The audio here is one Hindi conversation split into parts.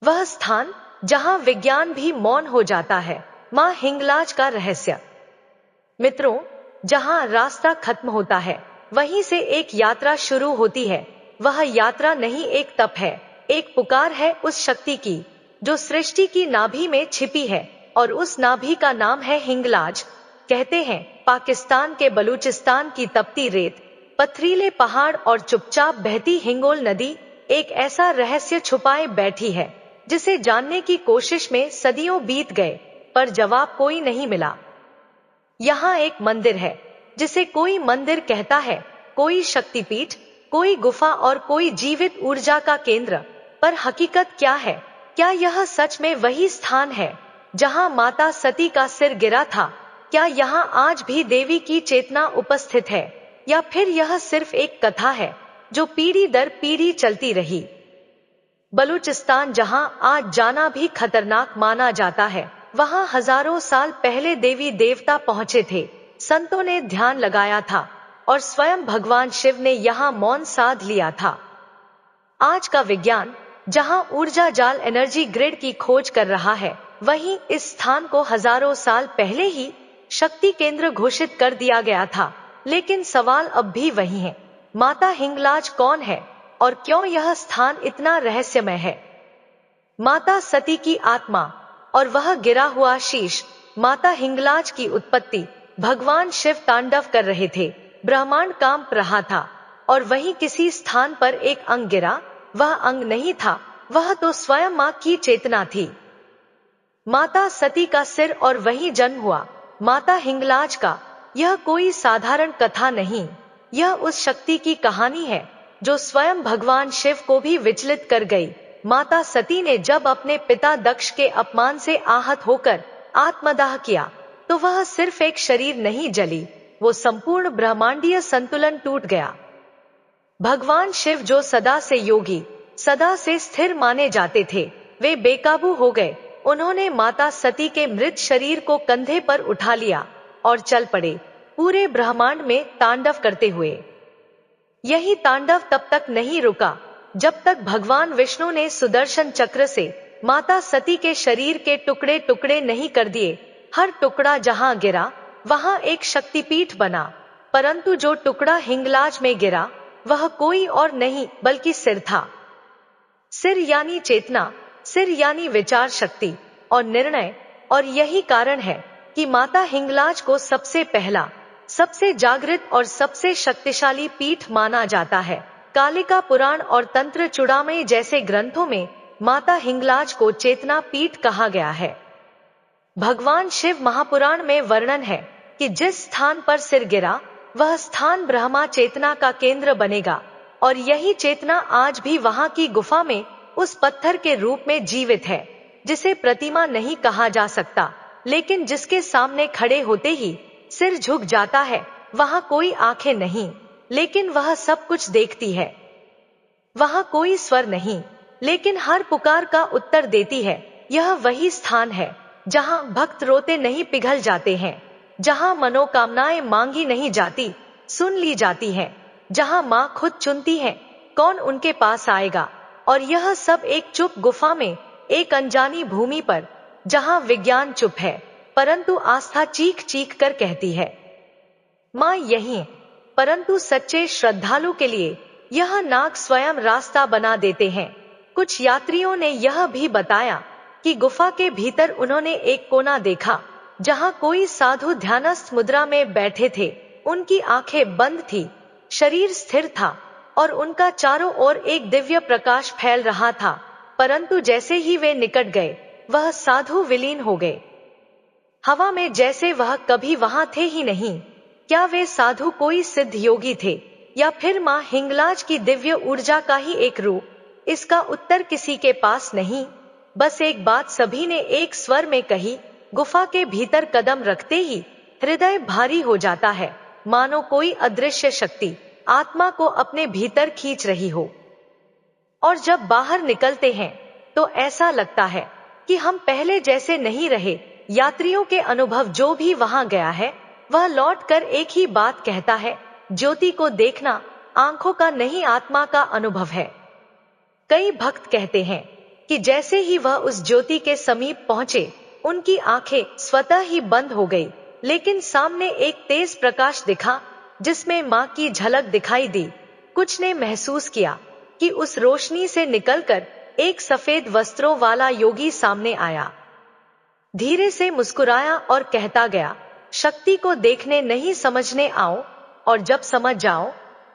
वह स्थान जहां विज्ञान भी मौन हो जाता है, मां हिंगलाज का रहस्य। मित्रों, जहां रास्ता खत्म होता है, वहीं से एक यात्रा शुरू होती है। वह यात्रा नहीं एक तप है, एक पुकार है उस शक्ति की जो सृष्टि की नाभि में छिपी है, और उस नाभि का नाम है हिंगलाज। कहते हैं पाकिस्तान के बलूचिस्तान की तपती रेत, पथरीले पहाड़ और चुपचाप बहती हिंगोल नदी एक ऐसा रहस्य छुपाए बैठी है जिसे जानने की कोशिश में सदियों बीत गए, पर जवाब कोई नहीं मिला। यहाँ एक मंदिर है जिसे कोई मंदिर कहता है, कोई शक्तिपीठ, कोई गुफा और कोई जीवित ऊर्जा का केंद्र। पर हकीकत क्या है? क्या यह सच में वही स्थान है जहाँ माता सती का सिर गिरा था? क्या यहाँ आज भी देवी की चेतना उपस्थित है, या फिर यह सिर्फ एक कथा है जो पीढ़ी दर पीढ़ी चलती रही? बलूचिस्तान, जहां आज जाना भी खतरनाक माना जाता है, वहां हजारों साल पहले देवी देवता पहुंचे थे। संतों ने ध्यान लगाया था और स्वयं भगवान शिव ने यहां मौन साध लिया था। आज का विज्ञान जहां ऊर्जा जाल एनर्जी ग्रिड की खोज कर रहा है, वहीं इस स्थान को हजारों साल पहले ही शक्ति केंद्र घोषित कर दिया गया था। लेकिन सवाल अब भी वही है, माता हिंगलाज कौन है और क्यों यह स्थान इतना रहस्यमय है? माता सती की आत्मा और वह गिरा हुआ शीश। माता हिंगलाज की उत्पत्ति, भगवान शिव तांडव कर रहे थे, ब्रह्मांड कांप रहा था, और वहीं किसी स्थान पर एक अंग गिरा। वह अंग नहीं था, वह तो स्वयं मां की चेतना थी। माता सती का सिर और वहीं जन्म हुआ माता हिंगलाज का। यह कोई साधारण कथा नहीं, यह उस शक्ति की कहानी है जो स्वयं भगवान शिव को भी विचलित कर गई। माता सती ने जब अपने पिता दक्ष के अपमान से आहत होकर आत्मदाह किया, तो वह सिर्फ एक शरीर नहीं जली, वो संपूर्ण ब्रह्मांडीय संतुलन टूट गया। भगवान शिव, जो सदा से योगी, सदा से स्थिर माने जाते थे, वे बेकाबू हो गए। उन्होंने माता सती के मृत शरीर को कंधे पर उठा लिया और चल पड़े, पूरे ब्रह्मांड में तांडव करते हुए। यही तांडव तब तक नहीं रुका जब तक भगवान विष्णु ने सुदर्शन चक्र से माता सती के शरीर के टुकड़े टुकड़े नहीं कर दिए। हर टुकड़ा जहां गिरा, वहां एक शक्तिपीठ बना। परंतु जो टुकड़ा हिंगलाज में गिरा, वह कोई और नहीं बल्कि सिर था। सिर यानी चेतना, सिर यानी विचार शक्ति और निर्णय। और यही कारण है कि माता हिंगलाज को सबसे पहला, सबसे जागृत और सबसे शक्तिशाली पीठ माना जाता है। कालिका पुराण और तंत्र चूड़ामणि जैसे ग्रंथों में माता हिंगलाज को चेतना पीठ कहा गया है। भगवान शिव महापुराण में वर्णन है कि जिस स्थान पर सिर गिरा, वह स्थान ब्रह्मा चेतना का केंद्र बनेगा, और यही चेतना आज भी वहां की गुफा में उस पत्थर के रूप में जीवित है, जिसे प्रतिमा नहीं कहा जा सकता, लेकिन जिसके सामने खड़े होते ही सिर झुक जाता है। वहां कोई आंखें नहीं, लेकिन वह सब कुछ देखती है। वहां कोई स्वर नहीं, लेकिन हर पुकार का उत्तर देती है। यह वही स्थान है जहां भक्त रोते नहीं पिघल जाते हैं, जहां मनोकामनाएं मांगी नहीं जाती, सुन ली जाती हैं, जहां मां खुद चुनती है कौन उनके पास आएगा। और यह सब एक चुप गुफा में, एक अनजानी भूमि पर, जहां विज्ञान चुप है, परंतु आस्था चीख चीख कर कहती है, मां यहीं है। परंतु सच्चे श्रद्धालु के लिए यह नाग स्वयं रास्ता बना देते हैं। कुछ यात्रियों ने यह भी बताया कि गुफा के भीतर उन्होंने एक कोना देखा जहां कोई साधु ध्यानस्थ मुद्रा में बैठे थे। उनकी आंखें बंद थी, शरीर स्थिर था, और उनका चारों ओर एक दिव्य प्रकाश फैल रहा था। परंतु जैसे ही वे निकट गए, वह साधु विलीन हो गए हवा में, जैसे वह कभी वहां थे ही नहीं। क्या वे साधु कोई सिद्ध योगी थे, या फिर मां हिंगलाज की दिव्य ऊर्जा का ही एक रूप? इसका उत्तर किसी के पास नहीं। बस एक बात सभी ने एक स्वर में कही, गुफा के भीतर कदम रखते ही हृदय भारी हो जाता है, मानो कोई अदृश्य शक्ति आत्मा को अपने भीतर खींच रही हो। और जब बाहर निकलते हैं तो ऐसा लगता है कि हम पहले जैसे नहीं रहे। यात्रियों के अनुभव, जो भी वहां गया है वह लौटकर एक ही बात कहता है, ज्योति को देखना आंखों का नहीं, आत्मा का अनुभव है। कई भक्त कहते हैं कि जैसे ही वह उस ज्योति के समीप पहुंचे, उनकी आंखें स्वतः ही बंद हो गई। लेकिन सामने एक तेज प्रकाश दिखा जिसमें मां की झलक दिखाई दी। कुछ ने महसूस किया कि उस रोशनी से निकलकर एक सफेद वस्त्रों वाला योगी सामने आया। धीरे से मुस्कुराया और कहता गया, शक्ति को देखने नहीं समझने आओ, और जब समझ जाओ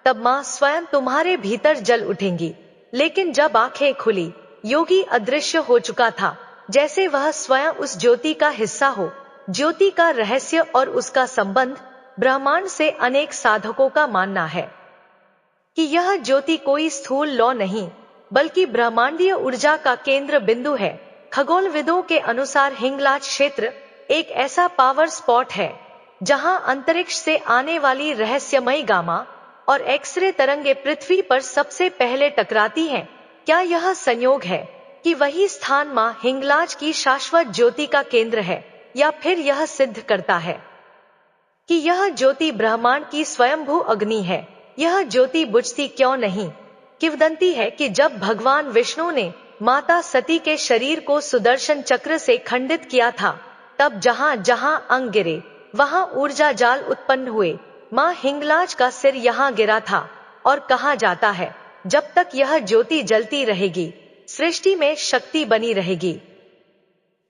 तब मां स्वयं तुम्हारे भीतर जल उठेंगी। लेकिन जब आंखें खुली, योगी अदृश्य हो चुका था, जैसे वह स्वयं उस ज्योति का हिस्सा हो। ज्योति का रहस्य और उसका संबंध ब्रह्मांड से अनेक साधकों का मानना है कि यह ज्योति कोई स्थूल लौ नहीं, बल्कि ब्रह्मांडीय ऊर्जा का केंद्र बिंदु है। खगोलविदों के अनुसार हिंगलाज क्षेत्र एक ऐसा पावर स्पॉट है जहां अंतरिक्ष से आने वाली रहस्यमयी गामा और एक्सरे तरंगे पृथ्वी पर सबसे पहले टकराती हैं। क्या यह संयोग है कि वही स्थान मां हिंगलाज की शाश्वत ज्योति का केंद्र है, या फिर यह सिद्ध करता है कि यह ज्योति ब्रह्मांड की स्वयंभू अग्नि है? यह ज्योति बुझती क्यों नहीं? किंवदंती है कि जब भगवान विष्णु ने माता सती के शरीर को सुदर्शन चक्र से खंडित किया था, तब जहां जहां अंग गिरे वहां ऊर्जा जाल उत्पन्न हुए। मां हिंगलाज का सिर यहां गिरा था, और कहा जाता है जब तक यह ज्योति जलती रहेगी, सृष्टि में शक्ति बनी रहेगी।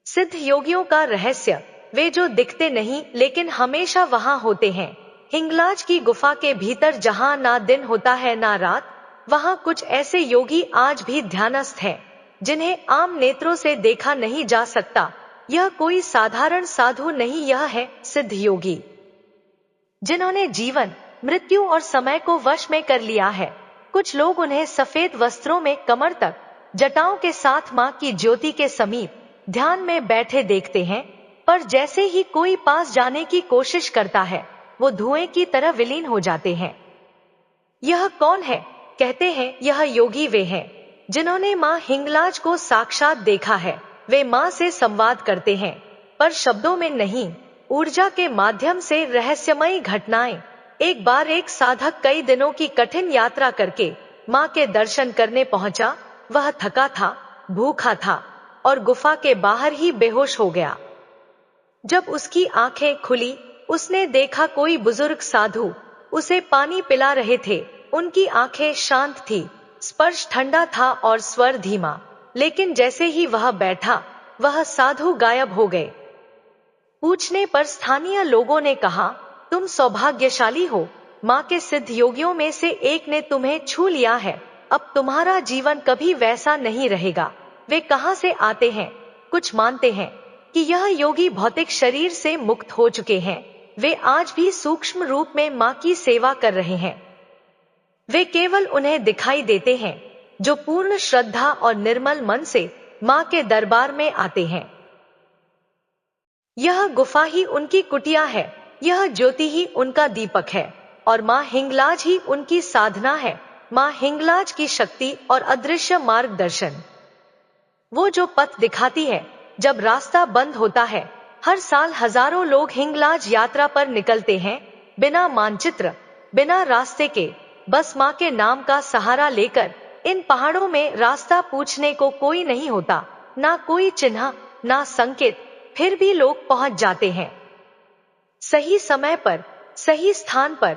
सिद्ध योगियों का रहस्य, वे जो दिखते नहीं लेकिन हमेशा वहां होते हैं। हिंगलाज की गुफा के भीतर जहां ना दिन होता है ना रात, वहां कुछ ऐसे योगी आज भी ध्यानस्थ हैं जिन्हें आम नेत्रों से देखा नहीं जा सकता। यह कोई साधारण साधु नहीं, यह है सिद्ध योगी जिन्होंने जीवन, मृत्यु और समय को वश में कर लिया है। कुछ लोग उन्हें सफेद वस्त्रों में कमर तक, जटाओं के साथ मां की ज्योति के समीप ध्यान में बैठे देखते हैं, पर जैसे ही कोई पास जाने की कोशिश करता है, वो धुएं की तरह विलीन हो जाते हैं। यह कौन है? कहते हैं यह योगी वे हैं जिन्होंने मां हिंगलाज को साक्षात देखा है। वे मां से संवाद करते हैं, पर शब्दों में नहीं, ऊर्जा के माध्यम से रहस्यमयी घटनाएं। एक बार एक साधक कई दिनों की कठिन यात्रा करके मां के दर्शन करने पहुंचा। वह थका था, भूखा था और गुफा के बाहर ही बेहोश हो गया। जब उसकी आंखें खुली, उसने देखा कोई बुजुर्ग साधु उसे पानी पिला रहे थे। उनकी आंखें शांत थी, स्पर्श ठंडा था और स्वर धीमा। लेकिन जैसे ही वह बैठा, वह साधु गायब हो गए। पूछने पर स्थानीय लोगों ने कहा, तुम सौभाग्यशाली हो, मां के सिद्ध योगियों में से एक ने तुम्हें छू लिया है। अब तुम्हारा जीवन कभी वैसा नहीं रहेगा। वे कहां से आते हैं? कुछ मानते हैं कि यह योगी भौतिक शरीर से मुक्त हो चुके हैं। वे आज भी सूक्ष्म रूप में मां की सेवा कर रहे हैं। वे केवल उन्हें दिखाई देते हैं जो पूर्ण श्रद्धा और निर्मल मन से मां के दरबार में आते हैं। यह गुफा ही उनकी कुटिया है, यह ज्योति ही उनका दीपक है, और मां हिंगलाज ही उनकी साधना है। मां हिंगलाज की शक्ति और अदृश्य मार्गदर्शन, वो जो पथ दिखाती है जब रास्ता बंद होता है। हर साल हजारों लोग हिंगलाज यात्रा पर निकलते हैं, बिना मानचित्र, बिना रास्ते के, बस मां के नाम का सहारा लेकर। इन पहाड़ों में रास्ता पूछने को कोई नहीं होता, ना कोई चिन्ह, ना संकेत, फिर भी लोग पहुंच जाते हैं सही समय पर, सही स्थान पर,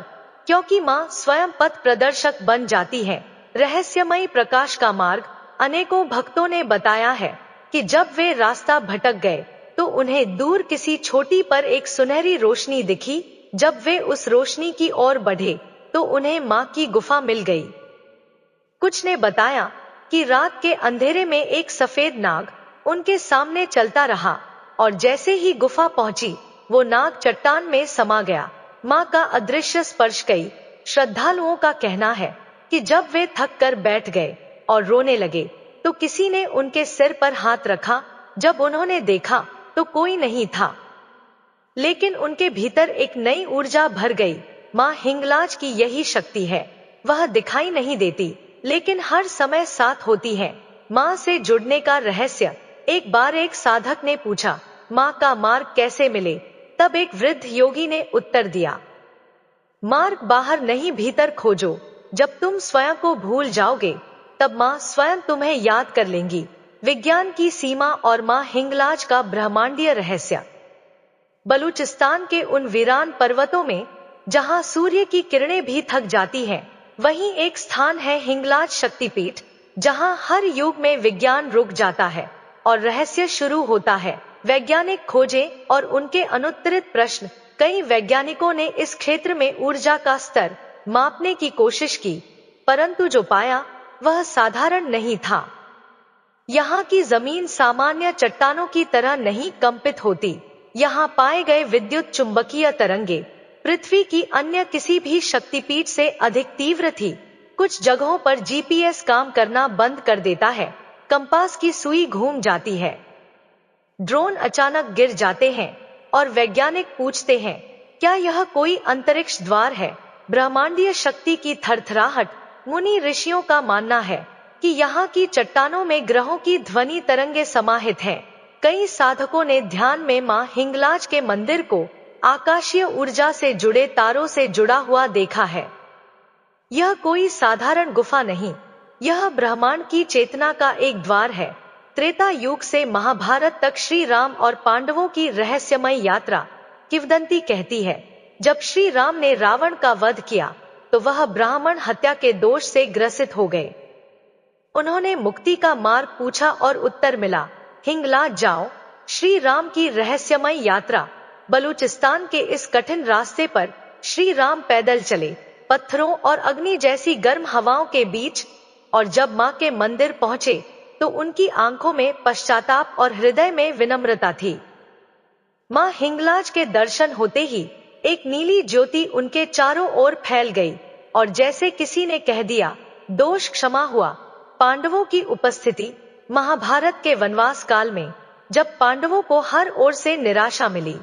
क्योंकि मां स्वयं पथ प्रदर्शक बन जाती है। रहस्यमयी प्रकाश का मार्ग, अनेकों भक्तों ने बताया है कि जब वे रास्ता भटक गए तो उन्हें दूर किसी छोटी पर एक सुनहरी रोशनी दिखी। जब वे उस रोशनी की ओर बढ़े तो उन्हें मां की गुफा मिल गई। कुछ ने बताया कि रात के अंधेरे में एक सफेद नाग उनके सामने चलता रहा, और जैसे ही गुफा पहुंची, वो नाग चट्टान में समा गया। मां का अदृश्य स्पर्श। कई श्रद्धालुओं का कहना है कि जब वे थक कर बैठ गए और रोने लगे तो किसी ने उनके सिर पर हाथ रखा। जब उन्होंने देखा तो कोई नहीं था, लेकिन उनके भीतर एक नई ऊर्जा भर गई। मां हिंगलाज की यही शक्ति है, वह दिखाई नहीं देती लेकिन हर समय साथ होती है। मां से जुड़ने का रहस्य। एक बार एक साधक ने पूछा, मां का मार्ग कैसे मिले? तब एक वृद्ध योगी ने उत्तर दिया, मार्ग बाहर नहीं भीतर खोजो। जब तुम स्वयं को भूल जाओगे तब मां स्वयं तुम्हें याद कर लेंगी। विज्ञान की सीमा और मां हिंगलाज का ब्रह्मांडीय रहस्य। बलूचिस्तान के उन वीरान पर्वतों में जहां सूर्य की किरणें भी थक जाती हैं, वहीं एक स्थान है हिंगलाज शक्तिपीठ, जहां हर युग में विज्ञान रुक जाता है और रहस्य शुरू होता है। वैज्ञानिक खोजें और उनके अनुत्तरित प्रश्न। कई वैज्ञानिकों ने इस क्षेत्र में ऊर्जा का स्तर मापने की कोशिश की, परंतु जो पाया वह साधारण नहीं था। यहाँ की जमीन सामान्य चट्टानों की तरह नहीं कंपित होती। यहाँ पाए गए विद्युत चुंबकीय तरंगे पृथ्वी की अन्य किसी भी शक्तिपीठ से अधिक तीव्र थी। कुछ जगहों पर जीपीएस काम करना बंद कर देता है, कंपास की सुई घूम जाती है, ड्रोन अचानक गिर जाते हैं और वैज्ञानिक पूछते हैं, क्या यह कोई अंतरिक्ष द्वार है? ब्रह्मांडीय शक्ति की थरथराहट। मुनि ऋषियों का मानना है कि यहाँ की चट्टानों में ग्रहों की ध्वनि तरंगे समाहित हैं। कई साधकों ने ध्यान में मां हिंगलाज के मंदिर को आकाशीय ऊर्जा से जुड़े तारों से जुड़ा हुआ देखा है। यह कोई साधारण गुफा नहीं, यह ब्रह्मांड की चेतना का एक द्वार है। त्रेता युग से महाभारत तक श्री राम और पांडवों की रहस्यमय यात्रा। किंवदंती कहती है, जब श्री राम ने रावण का वध किया तो वह ब्राह्मण हत्या के दोष से ग्रसित हो गए। उन्होंने मुक्ति का मार्ग पूछा और उत्तर मिला, हिंगलाज जाओ। श्री राम की रहस्यमय यात्रा। बलूचिस्तान के इस कठिन रास्ते पर श्री राम पैदल चले, पत्थरों और अग्नि जैसी गर्म हवाओं के बीच, और जब मां के मंदिर पहुंचे तो उनकी आंखों में पश्चाताप और हृदय में विनम्रता थी। मां हिंगलाज के दर्शन होते ही एक नीली ज्योति उनके चारों ओर फैल गई और जैसे किसी ने कह दिया, दोष क्षमा हुआ। पांडवों की उपस्थिति। महाभारत के वनवास काल में जब पांडवों को हर ओर से निराशा मिली,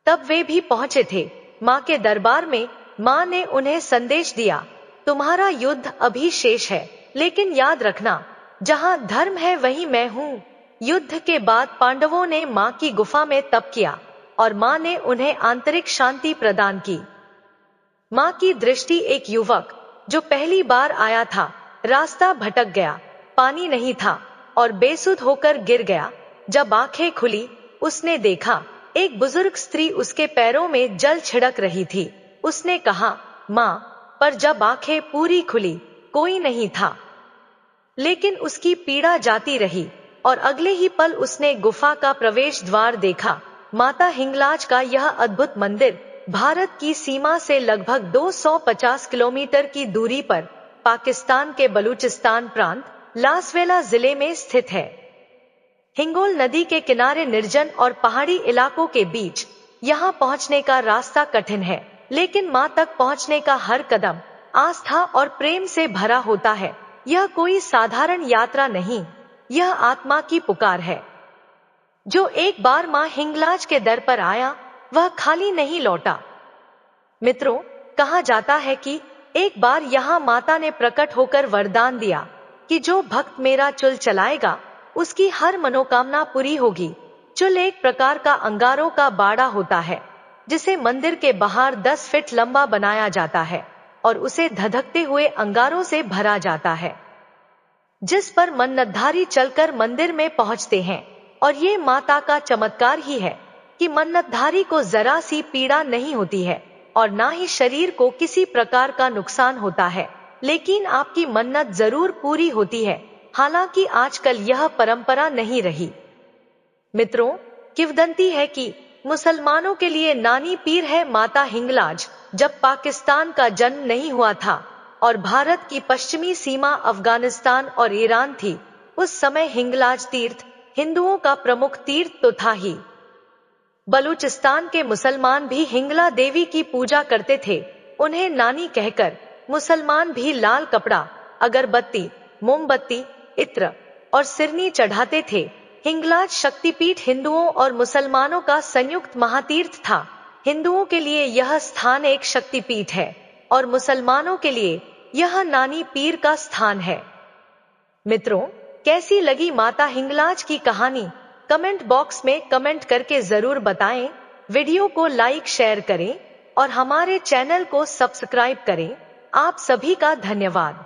तब वे भी पहुंचे थे मां के दरबार में। मां ने उन्हें संदेश दिया, तुम्हारा युद्ध अभी शेष है, लेकिन याद रखना, जहां धर्म है वहीं मैं हूं। युद्ध के बाद पांडवों ने मां की गुफा में तप किया और मां ने उन्हें आंतरिक शांति प्रदान की। मां की दृष्टि एक युवक जो पहली बार आया था, रास्ता भटक गया, पानी नहीं था और बेसुध होकर गिर गया। जब आंखें खुली, उसने देखा एक बुजुर्ग स्त्री उसके पैरों में जल छिड़क रही थी। उसने कहा, मां, पर जब आंखें पूरी खुली, कोई नहीं था। लेकिन उसकी पीड़ा जाती रही और अगले ही पल उसने गुफा का प्रवेश द्वार देखा। माता हिंगलाज का यह अद्भुत मंदिर भारत की सीमा से लगभग 250 किलोमीटर की दूरी पर पाकिस्तान के बलूचिस्तान प्रांत लासवेला जिले में स्थित है। हिंगोल नदी के किनारे निर्जन और पहाड़ी इलाकों के बीच यहाँ पहुँचने का रास्ता कठिन है, लेकिन मां तक पहुँचने का हर कदम आस्था और प्रेम से भरा होता है। यह कोई साधारण यात्रा नहीं, यह आत्मा की पुकार है। जो एक बार मां हिंगलाज के दर पर आया, वह खाली नहीं लौटा। मित्रों, कहा जाता है कि एक बार यहाँ माता ने प्रकट होकर वरदान दिया कि जो भक्त मेरा चुल चलाएगा, उसकी हर मनोकामना पूरी होगी। चुल एक प्रकार का अंगारों का बाड़ा होता है, जिसे मंदिर के बाहर 10 फीट लंबा बनाया जाता है और उसे धधकते हुए अंगारों से भरा जाता है, जिस पर मन्नतधारी चलकर मंदिर में पहुंचते हैं। और ये माता का चमत्कार ही है कि मन्नतधारी को जरा सी पीड़ा नहीं होती है और ना ही शरीर को किसी प्रकार का नुकसान होता है, लेकिन आपकी मन्नत जरूर पूरी होती है। हालांकि आजकल यह परंपरा नहीं रही। मित्रों, किंवदंती है कि मुसलमानों के लिए नानी पीर है माता हिंगलाज। जब पाकिस्तान का जन्म नहीं हुआ था और भारत की पश्चिमी सीमा अफगानिस्तान और ईरान थी, उस समय हिंगलाज तीर्थ हिंदुओं का प्रमुख तीर्थ तो था ही। बलूचिस्तान के मुसलमान भी हिंगला देवी की पूजा करते थे। उन्हें नानी कहकर मुसलमान भी लाल कपड़ा, अगरबत्ती, मोमबत्ती, इत्र और सिरनी चढ़ाते थे। हिंगलाज शक्तिपीठ हिंदुओं और मुसलमानों का संयुक्त महातीर्थ था। हिंदुओं के लिए यह स्थान एक शक्तिपीठ है और मुसलमानों के लिए यह नानी पीर का स्थान है। मित्रों, कैसी लगी माता हिंगलाज की कहानी? कमेंट बॉक्स में कमेंट करके जरूर बताएं। वीडियो को लाइक शेयर करें और हमारे चैनल को सब्सक्राइब करें। आप सभी का धन्यवाद।